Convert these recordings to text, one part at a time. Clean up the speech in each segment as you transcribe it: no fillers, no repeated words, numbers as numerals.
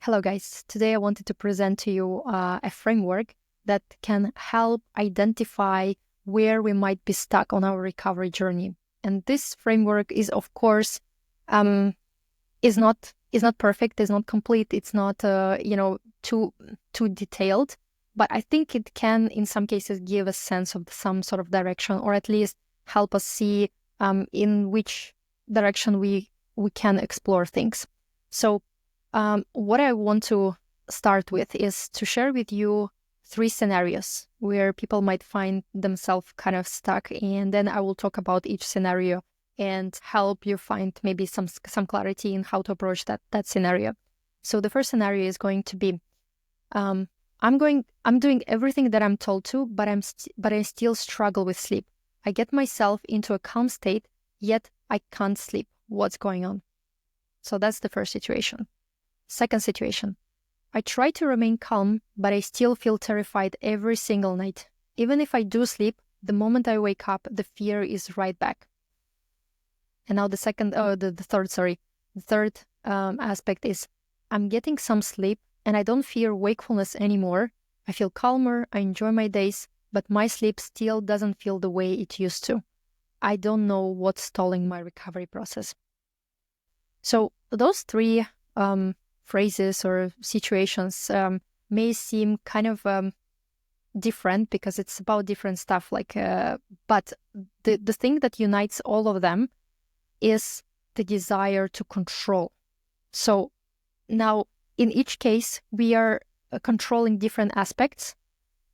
Hello, guys. Today I wanted to present to you a framework that can help identify where we might be stuck on our recovery journey. And this framework is, of course, um, is not perfect, is not complete, it's not too detailed, but I think it can, in some cases, give a sense of some sort of direction, or at least help us see in which direction we can explore things. So what I want to start with is to share with you 3 scenarios where people might find themselves kind of stuck, and then I will talk about each scenario and help you find maybe some clarity in how to approach that scenario. So the first scenario is going to be, I'm doing everything that I'm told to, but I still struggle with sleep. I get myself into a calm state, yet I can't sleep. What's going on? So that's the first situation. Second situation, I try to remain calm, but I still feel terrified every single night. Even if I do sleep, the moment I wake up, the fear is right back. And now the third aspect is, I'm getting some sleep and I don't fear wakefulness anymore. I feel calmer, I enjoy my days, but my sleep still doesn't feel the way it used to. I don't know what's stalling my recovery process. So those 3 phrases or situations may seem kind of different because it's about different stuff. But the thing that unites all of them is the desire to control. So now, in each case, we are controlling different aspects,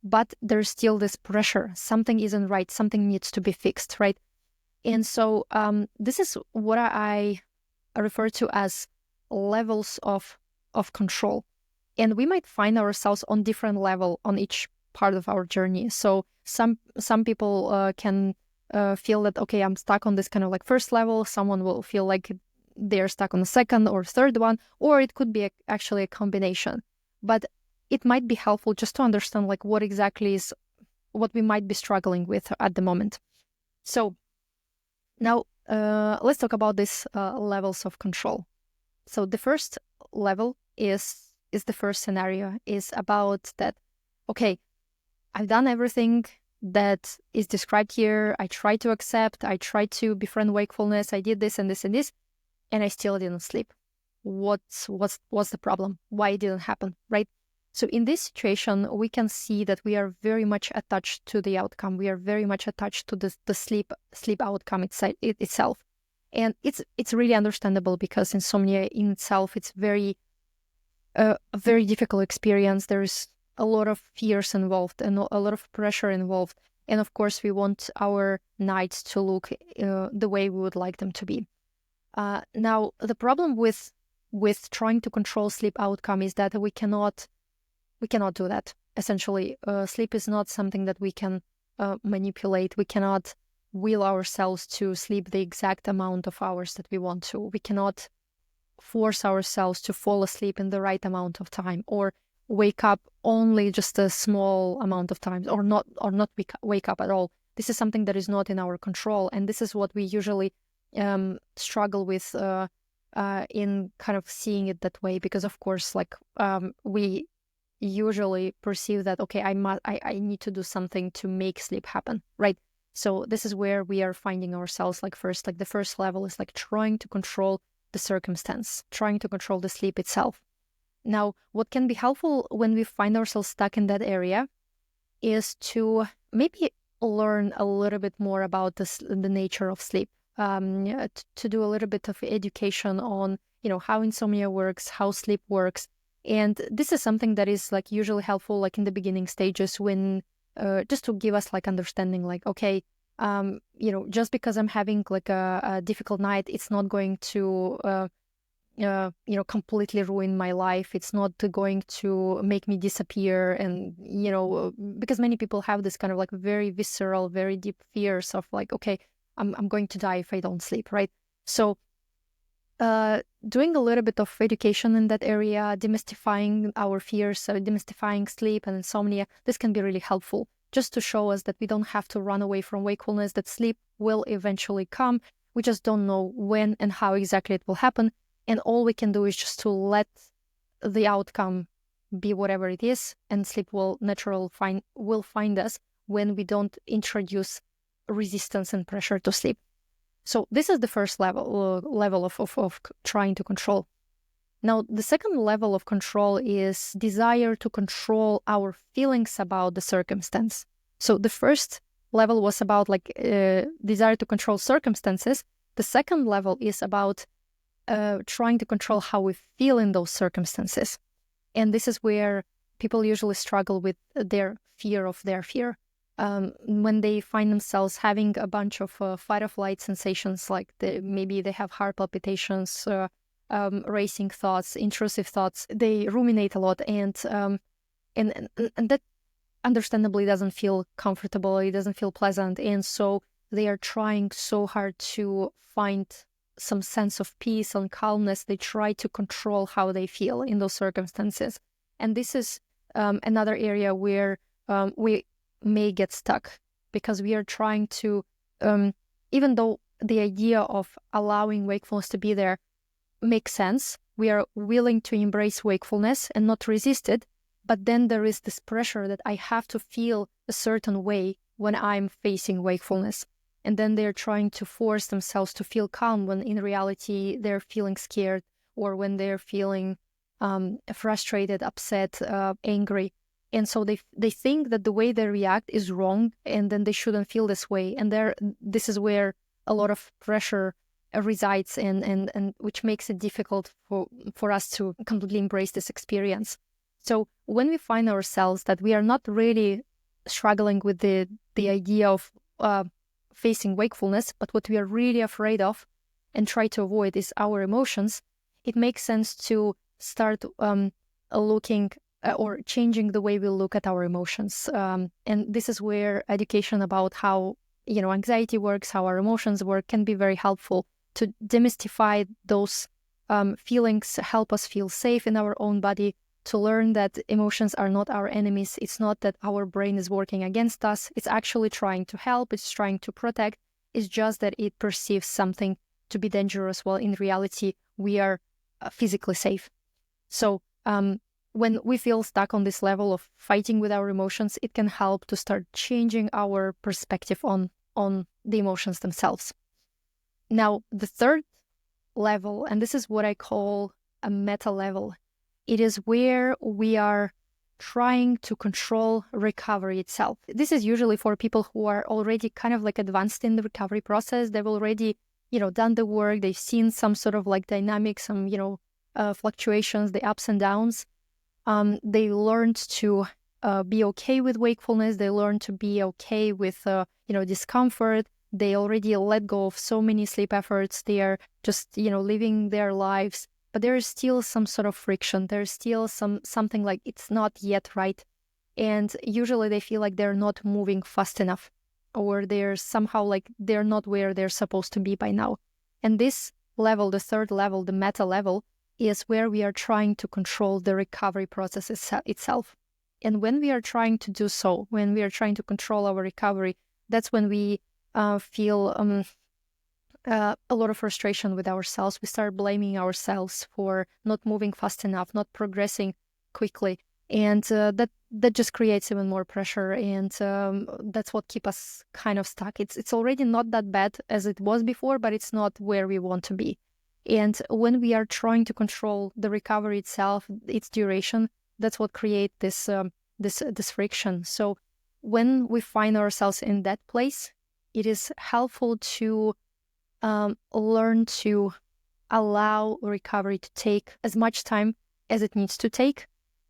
but there's still this pressure. Something isn't right. Something needs to be fixed, right? And so this is what I refer to as levels of control. And we might find ourselves on different level on each part of our journey. So some people can feel that, okay, I'm stuck on this kind of like first level. Someone will feel like they're stuck on the second or third one, or it could be actually a combination. But it might be helpful just to understand like what exactly is what we might be struggling with at the moment. So now let's talk about these levels of control. So the first level is the first scenario, is about that, okay, I've done everything that is described here. I tried to accept, I tried to befriend wakefulness, I did this and this and this, and I still didn't sleep. What's the problem? Why it didn't happen, right? So in this situation, we can see that we are very much attached to the outcome. We are very much attached to the sleep outcome itself. And it's really understandable because insomnia in itself, it's a very difficult experience. There's a lot of fears involved and a lot of pressure involved. And of course, we want our nights to look the way we would like them to be. Now, the problem with trying to control sleep outcome is that we cannot do that. Essentially, sleep is not something that we can manipulate. We cannot will ourselves to sleep the exact amount of hours that we want to. We cannot force ourselves to fall asleep in the right amount of time, or wake up only just a small amount of times, or not wake up at all. This is something that is not in our control, and this is what we usually struggle with in kind of seeing it that way, because of course, we usually perceive that, okay, I need to do something to make sleep happen, right? So this is where we are finding ourselves. The first level is like trying to control the circumstance, trying to control the sleep itself. Now, what can be helpful when we find ourselves stuck in that area is to maybe learn a little bit more about the nature of sleep, to do a little bit of education on, how insomnia works, how sleep works. And this is something that is like usually helpful, like in the beginning stages, when just to give us like understanding, like, okay, just because I'm having like a difficult night, it's not going to completely ruin my life. It's not going to make me disappear. And because many people have this kind of like very visceral, very deep fears of like, okay, I'm going to die if I don't sleep, right? So doing a little bit of education in that area, demystifying our fears, demystifying sleep and insomnia, this can be really helpful, just to show us that we don't have to run away from wakefulness, that sleep will eventually come. We just don't know when and how exactly it will happen. And all we can do is just to let the outcome be whatever it is, and sleep will find us when we don't introduce resistance and pressure to sleep. So this is the first level of trying to control. Now, the second level of control is desire to control our feelings about the circumstance. So the first level was about desire to control circumstances. The second level is about trying to control how we feel in those circumstances. And this is where people usually struggle with their fear of their fear. When they find themselves having a bunch of fight or flight sensations, like maybe they have heart palpitations, racing thoughts, intrusive thoughts, they ruminate a lot, and that understandably doesn't feel comfortable, it doesn't feel pleasant, and so they are trying so hard to find some sense of peace and calmness. They try to control how they feel in those circumstances. And this is another area where we may get stuck, because we are trying to, even though the idea of allowing wakefulness to be there makes sense, we are willing to embrace wakefulness and not resist it, but then there is this pressure that I have to feel a certain way when I'm facing wakefulness. And then they're trying to force themselves to feel calm when in reality they're feeling scared, or when they're feeling frustrated, upset, angry. And so they think that the way they react is wrong, and then they shouldn't feel this way. And this is where a lot of pressure resides, and which makes it difficult for us to completely embrace this experience. So when we find ourselves that we are not really struggling with the idea of facing wakefulness, but what we are really afraid of and try to avoid is our emotions, it makes sense to start looking or changing the way we look at our emotions. And this is where education about how anxiety works, how our emotions work, can be very helpful to demystify those feelings, help us feel safe in our own body, to learn that emotions are not our enemies. It's not that our brain is working against us. It's actually trying to help. It's trying to protect. It's just that it perceives something to be dangerous, while in reality, we are physically safe. So when we feel stuck on this level of fighting with our emotions, it can help to start changing our perspective on the emotions themselves. Now, the third level, and this is what I call a meta level, it is where we are trying to control recovery itself. This is usually for people who are already kind of advanced in the recovery process. They've already, done the work. They've seen some sort of dynamics, some, fluctuations, the ups and downs. They learned to be okay with wakefulness. They learned to be okay with, discomfort. They already let go of so many sleep efforts. They are just, living their lives. But there is still some sort of friction. There's still something like it's not yet right. And usually they feel like they're not moving fast enough, or they're somehow they're not where they're supposed to be by now. And this level, the third level, the meta level, is where we are trying to control the recovery process itself. And when we are trying to do so, when we are trying to control our recovery, that's when we feel a lot of frustration with ourselves. We start blaming ourselves for not moving fast enough, not progressing quickly. And that just creates even more pressure. And that's what keeps us kind of stuck. It's already not that bad as it was before, but it's not where we want to be. And when we are trying to control the recovery itself, its duration, that's what creates this friction. So when we find ourselves in that place, it is helpful to learn to allow recovery to take as much time as it needs to take,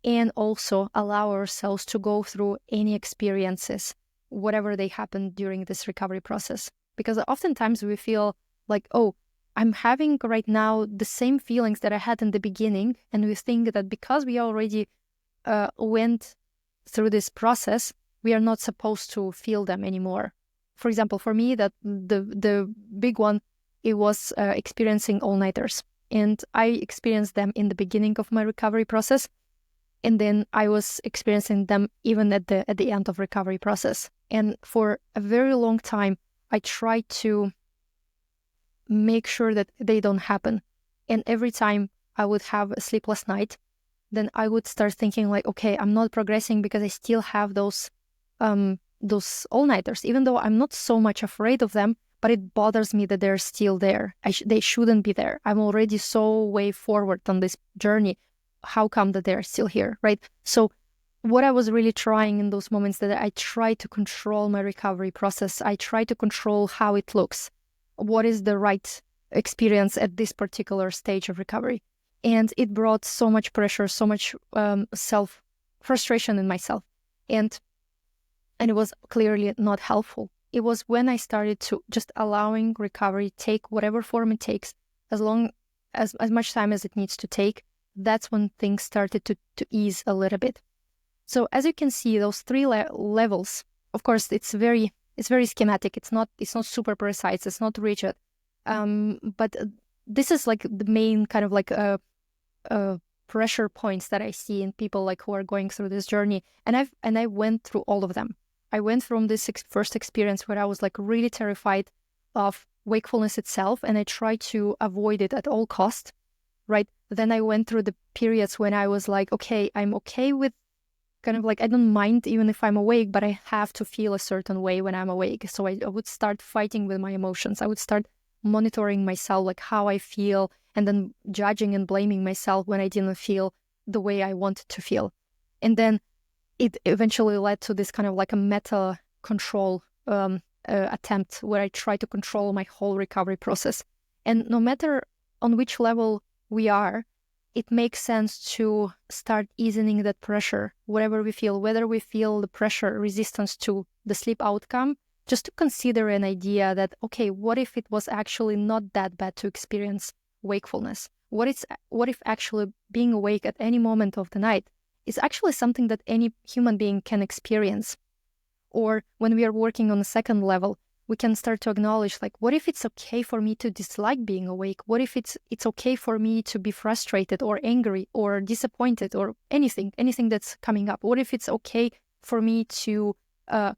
and also allow ourselves to go through any experiences, whatever they happen during this recovery process. Because oftentimes we feel like, oh, I'm having right now the same feelings that I had in the beginning, and we think that because we already went through this process, we are not supposed to feel them anymore. For example, for me, that the big one, it was experiencing all-nighters. And I experienced them in the beginning of my recovery process. And then I was experiencing them even at the end of recovery process. And for a very long time, I tried to make sure that they don't happen. And every time I would have a sleepless night, then I would start thinking like, okay, I'm not progressing because I still have those all-nighters, even though I'm not so much afraid of them, but it bothers me that they're still there. They shouldn't be there. I'm already so way forward on this journey. How come that they're still here, right? So what I was really trying in those moments, that I try to control my recovery process. I try to control how it looks. What is the right experience at this particular stage of recovery? And it brought so much pressure, so much self-frustration in myself. And it was clearly not helpful. It was when I started to just allowing recovery take whatever form it takes, as much time as it needs to take. That's when things started to ease a little bit. So as you can see, those three levels, of course, it's very schematic. It's not super precise. It's not rigid. But this is like the main kind of like pressure points that I see in people like who are going through this journey. And I went through all of them. I went from this first experience where I was like really terrified of wakefulness itself, and I tried to avoid it at all costs, right? Then I went through the periods when I was like, okay, I'm okay with kind of like, I don't mind even if I'm awake, but I have to feel a certain way when I'm awake. So I would start fighting with my emotions. I would start monitoring myself, like how I feel, and then judging and blaming myself when I didn't feel the way I wanted to feel. And then it eventually led to this kind of like a meta control attempt where I try to control my whole recovery process. And no matter on which level we are, it makes sense to start easing that pressure, whatever we feel, whether we feel the pressure, resistance to the sleep outcome, just to consider an idea that, okay, what if it was actually not that bad to experience wakefulness? What if actually being awake at any moment of the night is actually something that any human being can experience? Or when we are working on the second level, we can start to acknowledge, like, what if it's okay for me to dislike being awake? What if it's okay for me to be frustrated or angry or disappointed or anything that's coming up? What if it's okay for me to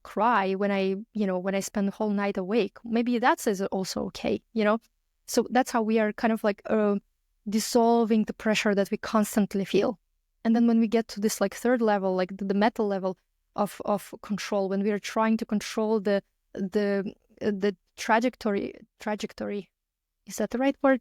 cry when I spend the whole night awake? Maybe that's also okay, So that's how we are kind of like dissolving the pressure that we constantly feel. And then when we get to this like third level, like the meta level of control, when we are trying to control the trajectory, is that the right word?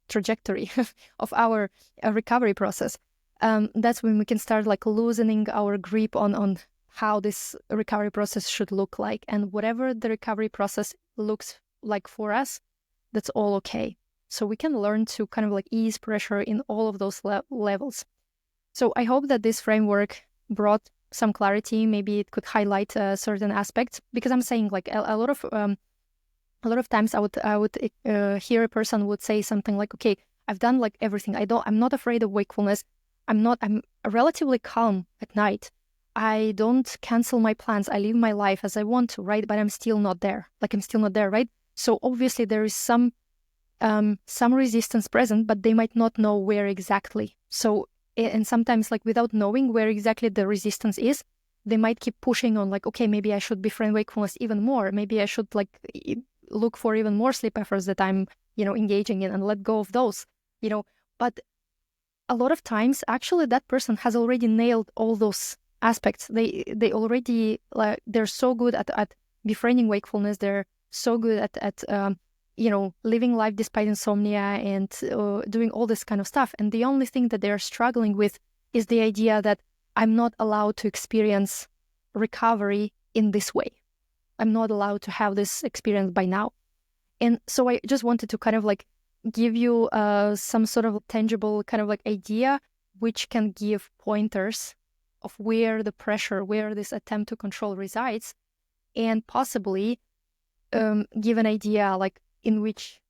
Trajectory of our recovery process. That's when we can start like loosening our grip on how this recovery process should look like. And whatever the recovery process looks like for us, that's all okay. So we can learn to kind of like ease pressure in all of those levels. So I hope that this framework brought some clarity. Maybe it could highlight certain aspects, because I'm saying like a lot of times I would hear a person would say something like, okay, I've done like everything. I'm not afraid of wakefulness. I'm relatively calm at night. I don't cancel my plans. I live my life as I want to, right? But I'm still not there. Like I'm still not there, right? So obviously there is some resistance present, but they might not know where exactly. So, and sometimes like without knowing where exactly the resistance is, they might keep pushing on like, okay, maybe I should befriend wakefulness even more. Maybe I should like look for even more sleep efforts that I'm, engaging in, and let go of those, but a lot of times actually that person has already nailed all those aspects. They already, like, they're so good at befriending wakefulness. They're so good at living life despite insomnia and doing all this kind of stuff. And the only thing that they're struggling with is the idea that I'm not allowed to experience recovery in this way. I'm not allowed to have this experience by now. And so I just wanted to kind of like give you some sort of tangible kind of like idea, which can give pointers of where the pressure, where this attempt to control resides, and possibly give an idea like in which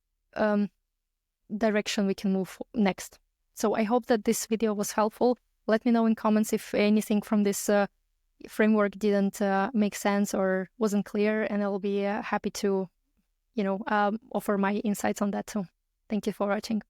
direction we can move next. So I hope that this video was helpful. Let me know in comments if anything from this framework didn't make sense or wasn't clear, and I'll be happy to, offer my insights on that too. Thank you for watching.